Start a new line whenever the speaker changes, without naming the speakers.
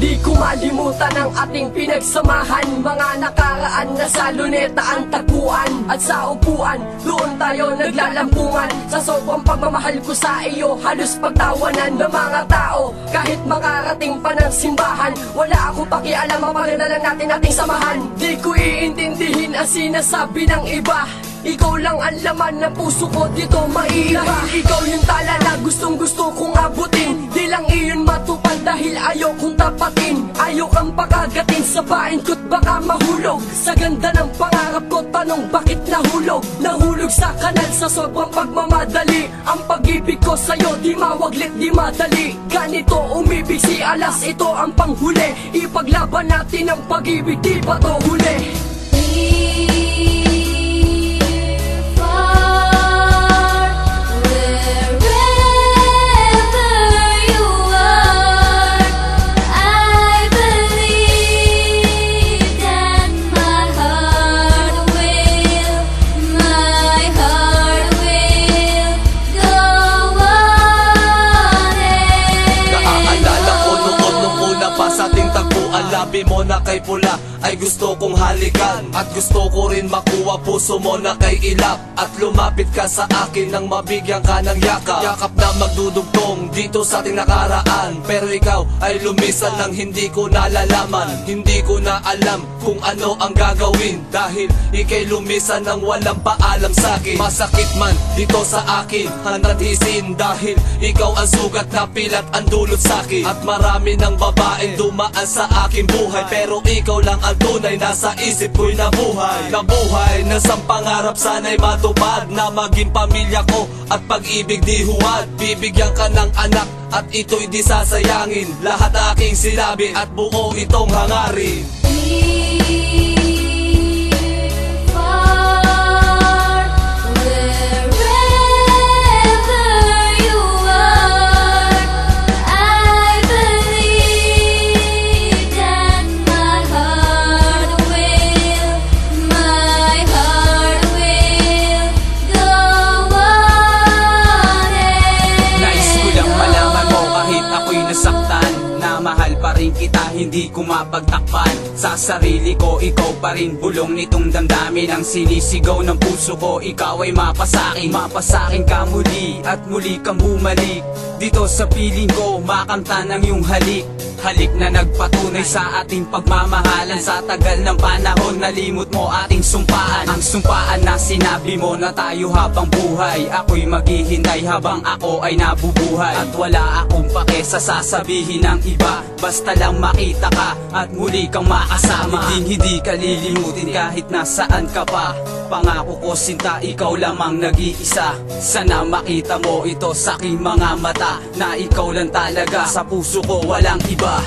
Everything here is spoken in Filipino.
Di ko malimutan ang ating pinagsamahan, mga nakaraan na sa luneta ang tagpuan. At sa upuan, doon tayo naglalampungan. Sa sobrang pagmamahal ko sa iyo, halos pagtawanan ng mga tao. Kahit makarating pa ng simbahan, wala akong pakialam, mapaganda lang natin ating samahan. Di ko iintindihin ang sinasabi ng iba, ikaw lang ang laman ng puso ko dito maiiba. Dahil ikaw yung tala na gustong gusto kong abutin. Di lang iyon matupad dahil ayaw kong tapatin. Ayaw kang pakagatin sa bain ko't baka mahulog. Sa ganda ng pangarap ko, tanong bakit nahulog? Nahulog sa kanal sa sobrang pagmamadali. Ang pag-ibig ko sa'yo di mawaglit di madali. Ganito umibig si alas, ito ang panghuli. Ipaglaban natin ang pag-ibig, di ba to huli?
Labi mo na kay pula ay gusto kong halikan, at gusto ko rin makuha puso mo na kay ilap. At lumapit ka sa akin nang mabigyan ka ng yakap. Yakap na magdudugtong dito sa ating nakaraan. Pero ikaw ay lumisan nang hindi ko nalalaman. Hindi ko na alam kung ano ang gagawin, dahil ikay lumisan nang walang paalam sa'kin. Masakit man dito sa akin ang natisin, dahil ikaw ang sugat na pilat ang dulot sa'kin. At marami ng babaeng dumaan sa aking buhay, pero ikaw lang ang tunay nasa isip ko'y nabuhay. Nabuhay na sa pangarap sana'y matupad, na maging pamilya ko at pag-ibig di huwad. Bibigyan ka ng anak at ito'y di sasayangin. Lahat aking sinabi at buo itong hangarin.
Mahal pa rin kita, hindi ko mapagtakpan. Sa sarili ko, ikaw pa rin bulong nitong damdamin. Ang sinisigaw ng puso ko, ikaw ay mapasakin. Mapasakin ka muli at muli kang bumalik. Dito sa piling ko, makanta ng iyong halik. Halik na nagpatunay sa ating pagmamahalan. Sa tagal ng panahon, nalimot mo ating sumpaan. Ang sumpaan na sinabi mo na tayo habang buhay. Ako'y maghihintay habang ako ay nabubuhay. At wala akong pake sa sasabihin ng iba, basta lang makita ka at muli kang makasama. Hindi ka lilimutin kahit nasaan ka pa. Pangako ko sinta, ikaw lamang nag-iisa. Sana makita mo ito sa aking mga mata, na ikaw lang talaga, sa puso ko walang iba.